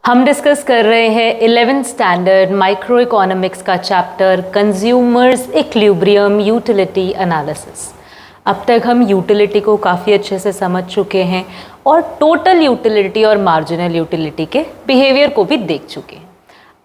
हम डिस्कस कर रहे हैं 11th स्टैंडर्ड माइक्रो इकोनॉमिक्स का chapter consumers equilibrium utility analysis. अब तक हम यूटिलिटी को काफ़ी अच्छे से समझ चुके हैं और टोटल यूटिलिटी और मार्जिनल यूटिलिटी के बिहेवियर को भी देख चुके हैं।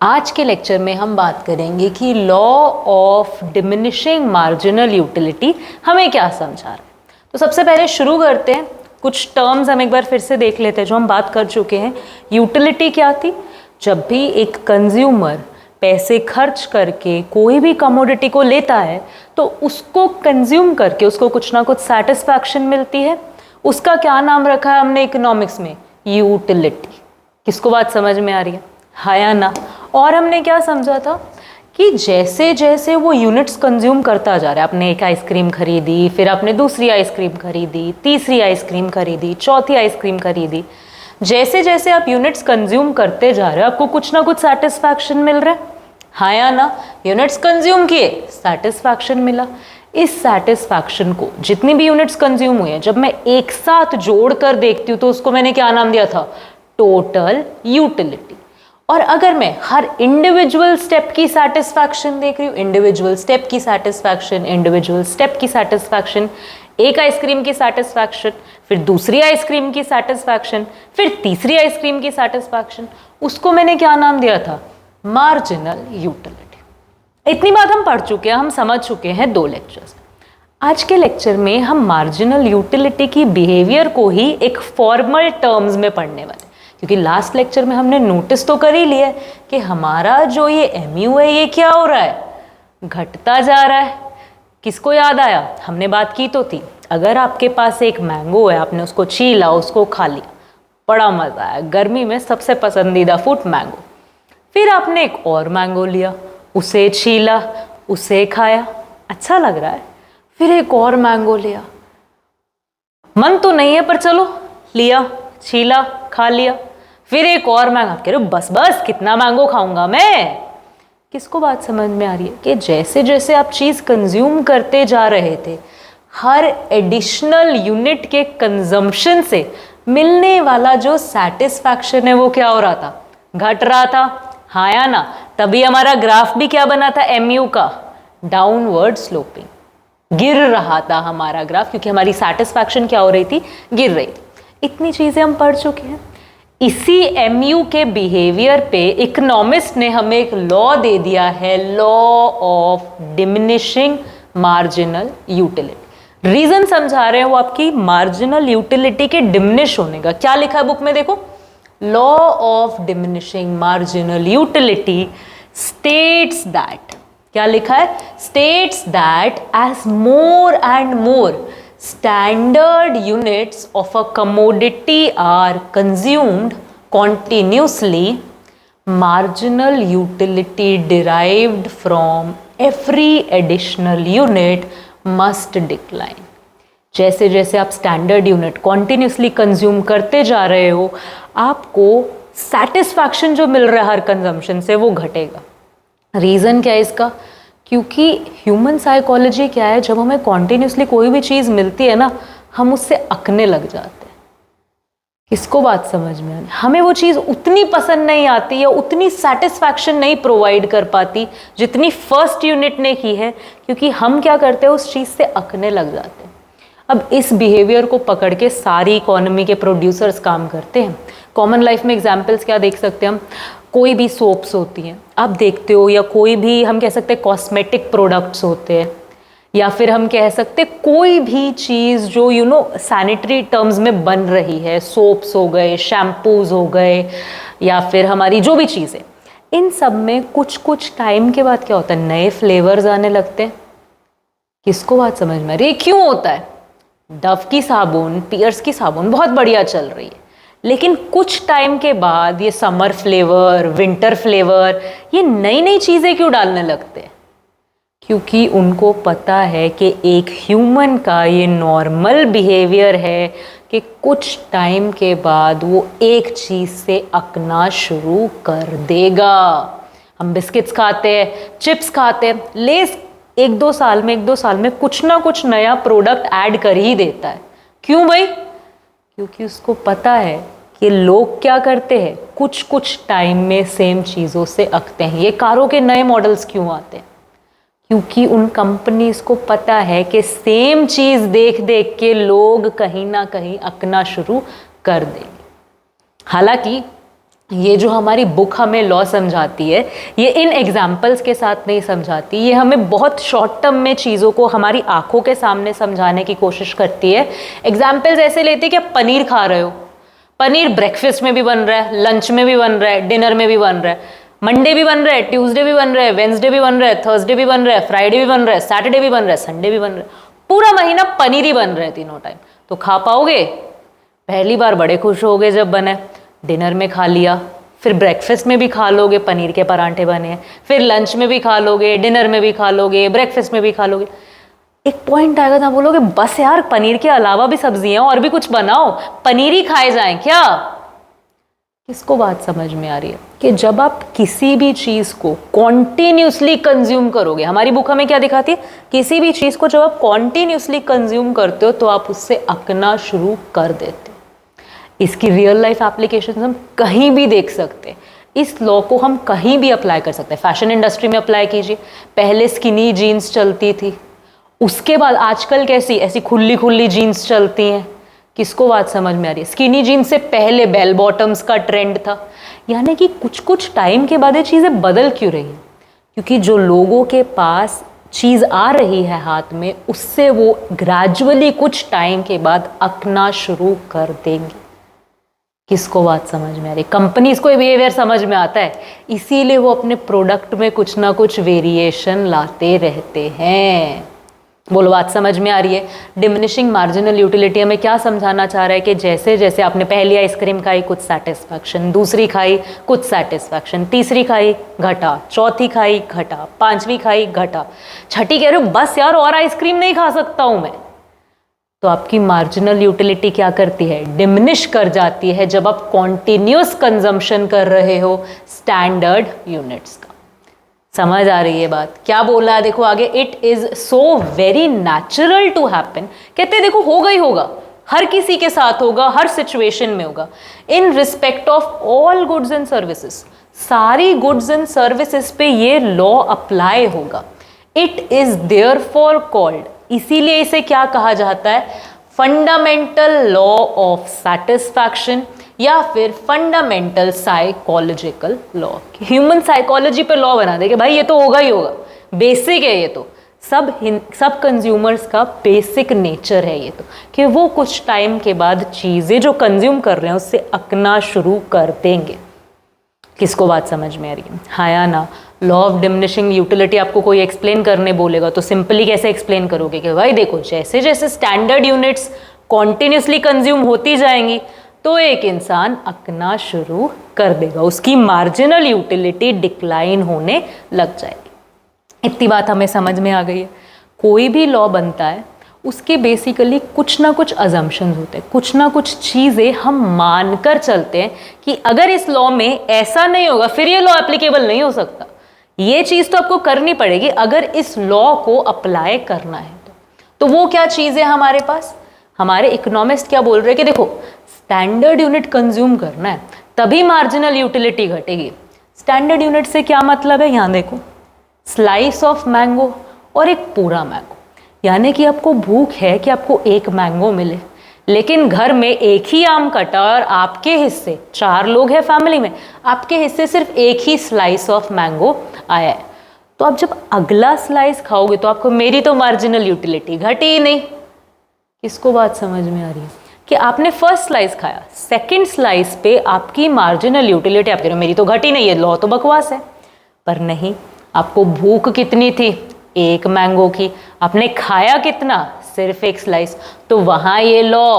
आज के लेक्चर में हम बात करेंगे कि law of diminishing marginal utility हमें क्या समझा रहा है। तो सबसे पहले शुरू करते हैं, कुछ टर्म्स हम एक बार फिर से देख लेते हैं जो हम बात कर चुके हैं। यूटिलिटी क्या थी? जब भी एक कंज्यूमर पैसे खर्च करके कोई भी कमोडिटी को लेता है तो उसको कंज्यूम करके उसको कुछ ना कुछ सेटिस्फैक्शन मिलती है। उसका क्या नाम रखा है हमने इकोनॉमिक्स में? यूटिलिटी। किसको बात समझ में आ रही है? हाँ या ना? और हमने क्या समझा था कि जैसे जैसे वो यूनिट्स कंज्यूम करता जा रहा है, आपने एक आइसक्रीम खरीदी, फिर आपने दूसरी आइसक्रीम खरीदी, तीसरी आइसक्रीम खरीदी, चौथी आइसक्रीम खरीदी, जैसे जैसे आप यूनिट्स कंज्यूम करते जा रहे हो आपको कुछ ना कुछ सेटिस्फैक्शन मिल रहा है। हाँ या ना? यूनिट्स कंज्यूम किए, सेटिस्फैक्शन मिला। इस सेटिस्फैक्शन को जितनी भी यूनिट्स कंज्यूम हुई हैं जब मैं एक साथ जोड़ कर देखती हूँ तो उसको मैंने क्या नाम दिया था? Total utility. और अगर मैं हर इंडिविजुअल स्टेप की सेटिस्फैक्शन देख रही हूँ, इंडिविजुअल स्टेप की सेटिस्फैक्शन, इंडिविजुअल स्टेप की सेटिस्फैक्शन, एक आइसक्रीम की सेटिस्फैक्शन, फिर दूसरी आइसक्रीम की सेटिस्फैक्शन, फिर तीसरी आइसक्रीम की सेटिस्फैक्शन, उसको मैंने क्या नाम दिया था? Marginal utility. इतनी बात हम पढ़ चुके हैं, हम समझ चुके हैं 2 लेक्चर्स में। आज के लेक्चर में हम मार्जिनल यूटिलिटी की बिहेवियर को ही एक फॉर्मल टर्म्स में पढ़ने वाले, क्योंकि लास्ट लेक्चर में हमने नोटिस तो कर ही लिया कि हमारा जो ये MU है ये क्या हो रहा है? घटता जा रहा है। किसको याद आया? हमने बात की तो थी, अगर आपके पास एक मैंगो है, आपने उसको छीला, उसको खा लिया, बड़ा मज़ा आया, गर्मी में सबसे पसंदीदा फूड मैंगो। फिर आपने एक और मैंगो लिया, उसे छीला, उसे खाया, अच्छा लग रहा है, फिर एक और मैंगो लिया, मन तो नहीं है पर चलो लिया, छीला, खा लिया, फिर एक और मैंगो। आप कह रहे हो बस बस कितना मैंगो खाऊंगा मैं? किसको बात समझ में आ रही है कि जैसे जैसे आप चीज़ कंज्यूम करते जा रहे थे, हर एडिशनल यूनिट के कंजम्पशन से मिलने वाला जो सेटिस्फैक्शन है वो क्या हो रहा था? घट रहा था। हाँ या ना? तभी हमारा ग्राफ भी क्या बना था MU का? Downward sloping. गिर रहा था हमारा ग्राफ, क्योंकि हमारी सेटिस्फैक्शन क्या हो रही थी? गिर रही थी। इतनी चीज़ें हम पढ़ चुके हैं। इसी MU के बिहेवियर पे इकोनॉमिस्ट ने हमें एक लॉ दे दिया है, law of diminishing marginal utility. Reason समझा रहे हैं वो आपकी मार्जिनल यूटिलिटी के डिमिनिश होने का। क्या लिखा है बुक में? देखो, law of diminishing marginal utility states that, क्या लिखा है? States that as more and more standard units of a commodity are consumed continuously, marginal utility derived from every additional unit must decline. जैसे जैसे आप standard unit continuously consume करते जा रहे हो, आपको सेटिस्फैक्शन जो मिल रहा है हर कंजम्पशन से वो घटेगा। रीज़न क्या है इसका? क्योंकि ह्यूमन साइकोलॉजी क्या है, जब हमें कॉन्टिन्यूसली कोई भी चीज़ मिलती है ना, हम उससे अकने लग जाते हैं। किसको बात समझ में आ रही? हमें वो चीज़ उतनी पसंद नहीं आती या उतनी सेटिस्फैक्शन नहीं प्रोवाइड कर पाती जितनी फर्स्ट यूनिट ने की है, क्योंकि हम क्या करते हैं, उस चीज़ से अकने लग जाते हैं। अब इस बिहेवियर को पकड़ के सारी इकोनॉमी के प्रोड्यूसर्स काम करते हैं। कॉमन लाइफ में एग्जाम्पल्स क्या देख सकते हैं हम? कोई भी सोप्स होती हैं आप देखते हो, या कोई भी हम कह सकते हैं कॉस्मेटिक प्रोडक्ट्स होते हैं, या फिर हम कह सकते हैं कोई भी चीज़ जो सैनिटरी टर्म्स में बन रही है, सोप्स हो गए, शैम्पूज हो गए, या फिर हमारी जो भी चीज़ें, इन सब में कुछ कुछ टाइम के बाद क्या होता है? नए फ्लेवर्स आने लगते हैं। किसको बात समझ में आ रही है? क्यों होता है? डव की साबुन, पियर्स की साबुन बहुत बढ़िया चल रही है, लेकिन कुछ टाइम के बाद ये समर फ्लेवर, विंटर फ्लेवर, ये नई नई चीज़ें क्यों डालने लगते हैं? क्योंकि उनको पता है कि एक ह्यूमन का ये नॉर्मल बिहेवियर है कि कुछ टाइम के बाद वो एक चीज़ से अकना शुरू कर देगा। हम बिस्किट्स खाते हैं, चिप्स खाते हैं, लेस एक दो साल में कुछ ना कुछ नया प्रोडक्ट ऐड कर ही देता है। क्यों भाई? क्योंकि उसको पता है कि लोग क्या करते हैं, कुछ कुछ टाइम में सेम चीज़ों से अकते हैं। ये कारों के नए मॉडल्स क्यों आते हैं? क्योंकि उन कंपनीज को पता है कि सेम चीज़ देख देख के लोग कहीं ना कहीं अकना शुरू कर देंगे। हालांकि ये जो हमारी बुक हमें लॉ समझाती है, ये इन एग्जाम्पल्स के साथ नहीं समझाती, ये हमें बहुत शॉर्ट टर्म में चीज़ों को हमारी आंखों के सामने समझाने की कोशिश करती है। एग्जाम्पल्स ऐसे लेती है कि आप पनीर खा रहे हो, पनीर ब्रेकफास्ट में भी बन रहा है, लंच में भी बन रहा है, डिनर में भी बन रहा है, मंडे भी बन रहा है, ट्यूसडे भी बन रहा है, वेंसडे भी बन रहा है, थर्सडे भी बन रहा है, फ्राइडे भी बन रहा है, सैटरडे भी बन रहा है, संडे भी बन रहा है, पूरा महीना पनीर ही बन रहा है तीनों टाइम। तो खा पाओगे? पहली बार बड़े खुश हो गए जब बने, डिनर में खा लिया, फिर ब्रेकफास्ट में भी खा लोगे, पनीर के परांठे बने हैं, फिर लंच में भी खा लोगे, डिनर में भी खा लोगे, ब्रेकफास्ट में भी खा लोगे। एक पॉइंट आएगा जहाँ बोलोगे बस यार, पनीर के अलावा भी सब्जियां और भी कुछ बनाओ, पनीर ही खाए जाएं क्या? किसको बात समझ में आ रही है कि जब आप किसी भी चीज को कॉन्टिन्यूसली कंज्यूम करोगे, हमारी बुक हमें क्या दिखाती है, किसी भी चीज को जब आप कॉन्टिन्यूसली कंज्यूम करते हो तो आप उससे अकना शुरू कर देते हो। इसकी रियल लाइफ एप्लीकेशन हम कहीं भी देख सकते हैं। इस लॉ को हम कहीं भी अप्लाई कर सकते हैं। फैशन इंडस्ट्री में अप्लाई कीजिए, पहले स्किनी जीन्स चलती थी, उसके बाद आजकल कैसी ऐसी खुली खुली जीन्स चलती हैं। किसको बात समझ में आ रही है? स्किनी जीन्स से पहले बेल बॉटम्स का ट्रेंड था। यानी कि कुछ कुछ टाइम के बाद ये चीज़ें बदल क्यों रही हैं? क्योंकि जो लोगों के पास चीज़ आ रही है हाथ में, उससे वो ग्रेजुअली कुछ टाइम के बाद अकना शुरू कर देंगे। किसको बात समझ में आ रही? कंपनीज को बिहेवियर समझ में आता है, इसीलिए वो अपने प्रोडक्ट में कुछ ना कुछ वेरिएशन लाते रहते हैं। बोलो बात समझ में आ रही है? डिमिनिशिंग मार्जिनल यूटिलिटी हमें क्या समझाना चाह रहा है कि जैसे जैसे आपने पहली आइसक्रीम खाई कुछ सेटिस्फैक्शन, दूसरी खाई कुछ सेटिस्फैक्शन, तीसरी खाई घटा, चौथी खाई घटा, पांचवी खाई घटा, छठी कह रहे हो बस यार और आइसक्रीम नहीं खा सकता हूं मैं, तो आपकी मार्जिनल यूटिलिटी क्या करती है? डिमिनिश कर जाती है जब आप कॉन्टिन्यूस कंजम्पशन कर रहे हो स्टैंडर्ड यूनिट्स का। समझ आ रही है बात? क्या बोला है देखो आगे, it is so very natural to happen. कहते देखो होगा ही होगा, हर किसी के साथ होगा, हर सिचुएशन में होगा। In respect of all goods and services, सारी गुड्स एंड सर्विसेज पे ये लॉ अप्लाई होगा। इट इज देयरफॉर कॉल्ड, इसीलिए इसे क्या कहा जाता है? फंडामेंटल लॉ ऑफ सेटिस्फैक्शन या फिर fundamental psychological law. Human psychology पे लॉ बना दे कि भाई ये तो होगा ही होगा, बेसिक है ये तो, सब कंज्यूमर्स का बेसिक नेचर है ये तो, कि वो कुछ टाइम के बाद चीज़ें जो कंज्यूम कर रहे हैं उससे अकना शुरू कर देंगे। किसको बात समझ में आ रही है? हाँ या ना? लॉ ऑफ डिमिनिशिंग यूटिलिटी आपको कोई एक्सप्लेन करने बोलेगा तो सिंपली कैसे एक्सप्लेन करोगे कि भाई देखो जैसे जैसे स्टैंडर्ड यूनिट्स कॉन्टिन्यूसली कंज्यूम होती जाएंगी तो एक इंसान अकना शुरू कर देगा, उसकी मार्जिनल यूटिलिटी डिक्लाइन होने लग जाएगी। इतनी बात हमें समझ में आ गई है। कोई भी लॉ बनता है उसके बेसिकली कुछ ना कुछ अजम्पशंस होते हैं, कुछ ना कुछ चीज़ें हम मानकर चलते हैं कि अगर इस लॉ में ऐसा नहीं होगा फिर ये लॉ एप्लीकेबल नहीं हो सकता। ये चीज़ तो आपको करनी पड़ेगी अगर इस लॉ को अप्लाई करना है तो वो क्या चीज़ है हमारे पास? हमारे इकोनॉमिस्ट क्या बोल रहे हैं कि देखो स्टैंडर्ड यूनिट कंज्यूम करना है तभी मार्जिनल यूटिलिटी घटेगी। स्टैंडर्ड यूनिट से क्या मतलब है? यहाँ देखो, स्लाइस ऑफ मैंगो और एक पूरा मैंगो, यानी कि आपको भूख है कि आपको एक मैंगो मिले, लेकिन घर में एक ही आम कटा और आपके हिस्से 4 लोग हैं फैमिली में, आपके हिस्से सिर्फ एक ही स्लाइस ऑफ मैंगो आया है। तो आप जब अगला स्लाइस खाओगे तो आपको मेरी तो मार्जिनल यूटिलिटी घटी ही नहीं। किसको बात समझ में आ रही है कि आपने फर्स्ट स्लाइस खाया, सेकंड स्लाइस पे आपकी मार्जिनल यूटिलिटी, आप कह रहे हो मेरी तो घटी नहीं है, लॉ तो बकवास है। पर नहीं, आपको भूख कितनी थी? एक मैंगो की, आपने खाया कितना? सिर्फ एक स्लाइस, तो वहां ये लॉ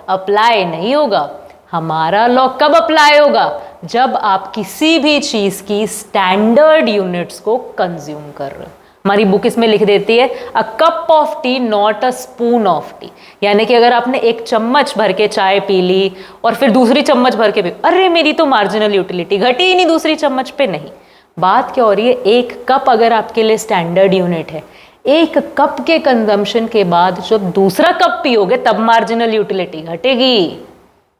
अप्लाई नहीं होगा। हमारा लॉ कब अप्लाई होगा? जब आप किसी भी चीज की स्टैंडर्ड यूनिट्स को कंज्यूम कर रहे हो। हमारी बुक इसमें लिख देती है a cup of T not a spoon of T, यानी कि अगर आपने एक चम्मच भर के चाय पी ली और फिर दूसरी चम्मच भर के पी, अरे मेरी तो मार्जिनल यूटिलिटी घटी ही नहीं दूसरी चम्मच पे। नहीं, बात क्या हो रही है? एक कप अगर आपके लिए स्टैंडर्ड यूनिट है, एक कप के कंजम्पशन के बाद जब दूसरा कप पियोगे तब मार्जिनल यूटिलिटी घटेगी।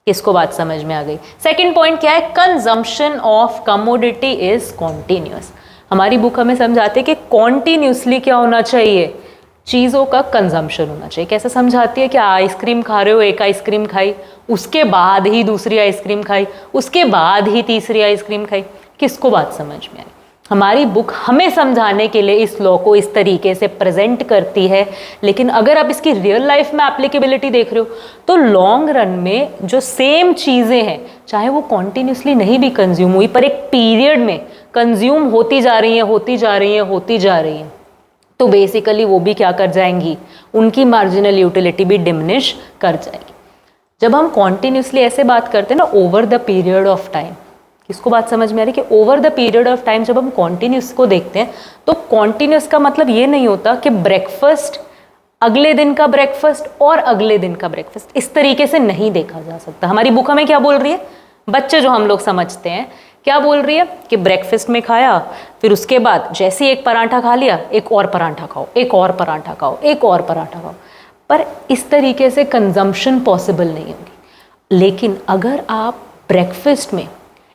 किसको बात समझ में आ गई? सेकंड पॉइंट क्या है? Consumption of commodity is continuous. हमारी बुक हमें समझाती है कि कॉन्टिन्यूसली क्या होना चाहिए? चीज़ों का कंजम्पशन होना चाहिए। कैसे समझाती है? कि आइसक्रीम खा रहे हो, एक आइसक्रीम खाई, उसके बाद ही दूसरी आइसक्रीम खाई, उसके बाद ही तीसरी आइसक्रीम खाई। किसको बात समझ में आई? हमारी बुक हमें समझाने के लिए इस लॉ को इस तरीके से प्रेजेंट करती है, लेकिन अगर आप इसकी रियल लाइफ में एप्लीकेबिलिटी देख रहे हो तो लॉन्ग रन में जो सेम चीज़ें हैं, चाहे वो कॉन्टिन्यूसली नहीं भी कंज्यूम हुई, पर एक पीरियड में कंज्यूम होती जा रही हैं, होती जा रही हैं, होती जा रही हैं, तो बेसिकली वो भी क्या कर जाएंगी? उनकी मार्जिनल यूटिलिटी भी डिमिनिश कर जाएगी। जब हम कॉन्टिन्यूसली ऐसे बात करते हैं ना, over the period of time, किसको बात समझ में आ रही है? कि over the period of time जब हम कॉन्टिन्यूस को देखते हैं तो कॉन्टिन्यूस का मतलब ये नहीं होता कि ब्रेकफास्ट, अगले दिन का ब्रेकफास्ट और अगले दिन का ब्रेकफास्ट, इस तरीके से नहीं देखा जा सकता। हमारी बुक हमें क्या बोल रही है? बच्चे जो हम लोग समझते हैं, क्या बोल रही है? कि ब्रेकफास्ट में खाया, फिर उसके बाद जैसे ही एक पराठा खा लिया, एक और पराठा खाओ, एक और पराठा खाओ, एक और पराठा खाओ। पर इस तरीके से कंजम्पशन पॉसिबल नहीं होगी। लेकिन अगर आप ब्रेकफास्ट में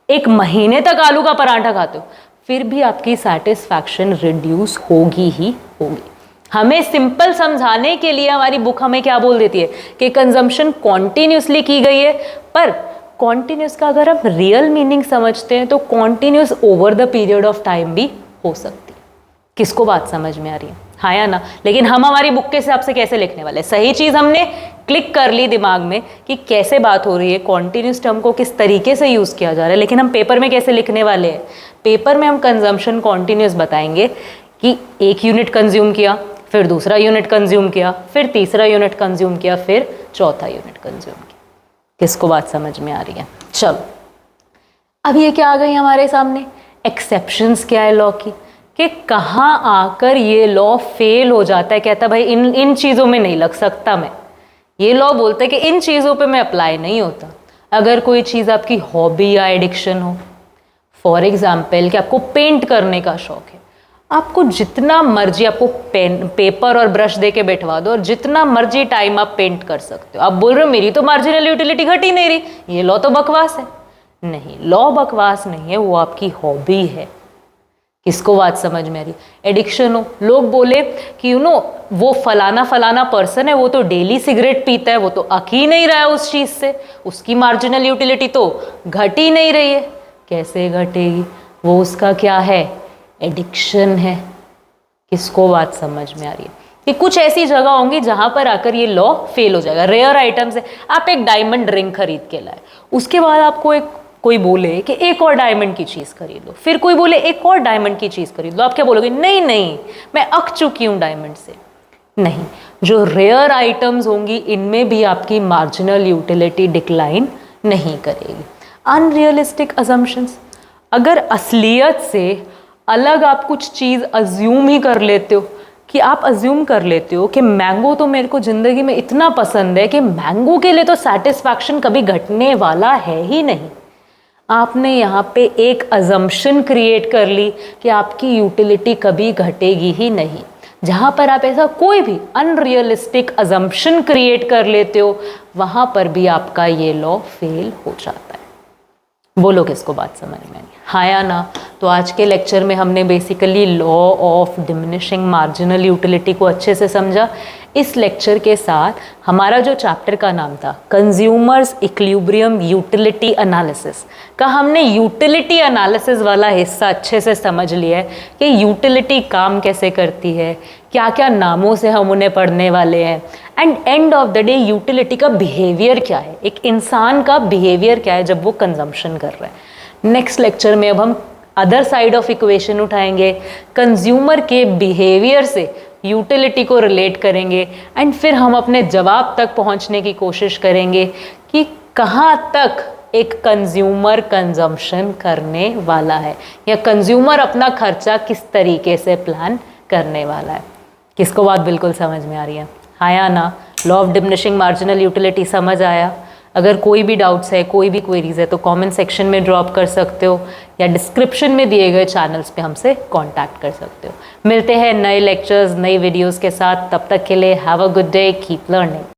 एक महीने तक आलू का पराठा खाते हो, फिर भी आपकी सेटिस्फैक्शन रिड्यूस होगी ही होगी। हमें सिंपल समझाने के लिए हमारी बुक हमें क्या बोल देती है? कि कंजम्पशन कॉन्टिन्यूसली की गई है, पर कॉन्टिन्यूस का अगर हम रियल मीनिंग समझते हैं तो continuous over the period of time भी हो सकती है। किसको बात समझ में आ रही है? हाँ या ना? लेकिन हम हमारी बुक के हिसाब से कैसे लिखने वाले? सही चीज़ हमने क्लिक कर ली दिमाग में कि कैसे बात हो रही है, कॉन्टिन्यूस टर्म को किस तरीके से यूज़ किया जा रहा है, लेकिन हम पेपर में कैसे लिखने वाले हैं? पेपर में हम कंजम्पशन कॉन्टिन्यूस बताएंगे कि एक यूनिट कंज्यूम किया, फिर दूसरा यूनिट कंज्यूम किया, फिर तीसरा यूनिट कंज्यूम किया, फिर चौथा यूनिट कंज्यूम किया। किसको बात समझ में आ रही है? चलो, अब ये क्या आ गई हमारे सामने? एक्सेप्शंस क्या है लॉ की, कि कहाँ आकर ये लॉ फेल हो जाता है। कहता भाई इन चीज़ों में नहीं लग सकता मैं। ये लॉ बोलता है कि इन चीज़ों पे मैं अप्लाई नहीं होता। अगर कोई चीज़ आपकी हॉबी या एडिक्शन हो, फॉर एग्जाम्पल कि आपको पेंट करने का शौक है, आपको जितना मर्जी आपको पेपर और ब्रश दे के बैठवा दो और जितना मर्जी टाइम आप पेंट कर सकते हो। आप बोल रहे हो मेरी तो मार्जिनल यूटिलिटी घट ही नहीं रही, ये लॉ तो बकवास है। नहीं, लॉ बकवास नहीं है, वो आपकी हॉबी है। किसको बात समझ में आ रही? एडिक्शन हो, लोग बोले कि वो फलाना फलाना पर्सन है, वो तो डेली सिगरेट पीता है, वो तो अक ही नहीं रहा है उस चीज़ से, उसकी मार्जिनल यूटिलिटी तो घट ही नहीं रही है। कैसे घटेगी? वो उसका क्या है? एडिक्शन है। किसको बात समझ में आ रही है? कि कुछ ऐसी जगह होंगी जहां पर आकर ये लॉ फेल हो जाएगा। रेयर आइटम्स है, आप एक डायमंड रिंग खरीद के लाए, उसके बाद आपको कोई बोले कि एक और डायमंड की चीज़ खरीद लो, फिर कोई बोले एक और डायमंड की चीज़ खरीद लो, आप क्या बोलोगे? नहीं नहीं, मैं अक चुकी हूँ डायमंड से। नहीं, जो रेयर आइटम्स होंगी इनमें भी आपकी मार्जिनल यूटिलिटी डिक्लाइन नहीं करेगी। अनरियलिस्टिक अजम्पशंस, अगर असलियत से अलग आप कुछ चीज़ अज्यूम ही कर लेते हो, कि आप अज्यूम कर लेते हो कि मैंगो तो मेरे को ज़िंदगी में इतना पसंद है कि मैंगो के लिए तो सेटिस्फैक्शन कभी घटने वाला है ही नहीं। आपने यहाँ पे एक अजम्पशन क्रिएट कर ली कि आपकी यूटिलिटी कभी घटेगी ही नहीं। जहाँ पर आप ऐसा कोई भी अनरियलिस्टिक अजम्पशन क्रिएट कर लेते हो, वहाँ पर भी आपका ये लॉ फेल हो जाता है। बोलो किसको बात समझ में आई? हाँ या ना? तो आज के लेक्चर में हमने basically law of diminishing marginal utility को अच्छे से समझा। इस लेक्चर के साथ हमारा जो चैप्टर का नाम था कंज्यूमर्स इक्विलिब्रियम यूटिलिटी एनालिसिस का, हमने यूटिलिटी एनालिसिस वाला हिस्सा अच्छे से समझ लिया है कि यूटिलिटी काम कैसे करती है, क्या क्या नामों से हम उन्हें पढ़ने वाले हैं, and end of the day utility का बिहेवियर क्या है, एक इंसान का बिहेवियर क्या है जब वो कंजम्पशन कर रहा है। नेक्स्ट लेक्चर में अब हम अदर साइड ऑफ इक्वेशन उठाएंगे, कंज्यूमर के बिहेवियर से यूटिलिटी को रिलेट करेंगे, एंड फिर हम अपने जवाब तक पहुंचने की कोशिश करेंगे कि कहाँ तक एक कंज्यूमर कंजम्पशन करने वाला है, या कंज्यूमर अपना खर्चा किस तरीके से प्लान करने वाला है। किसको बात बिल्कुल समझ में आ रही है? हाँ या ना? Law of diminishing marginal utility समझ आया? अगर कोई भी डाउट्स है, कोई भी क्वेरीज है तो कमेंट सेक्शन में ड्रॉप कर सकते हो, या डिस्क्रिप्शन में दिए गए चैनल्स पे हमसे कांटेक्ट कर सकते हो। मिलते हैं नए लेक्चर्स, नई वीडियोस के साथ। तब तक के लिए have a good day, keep learning.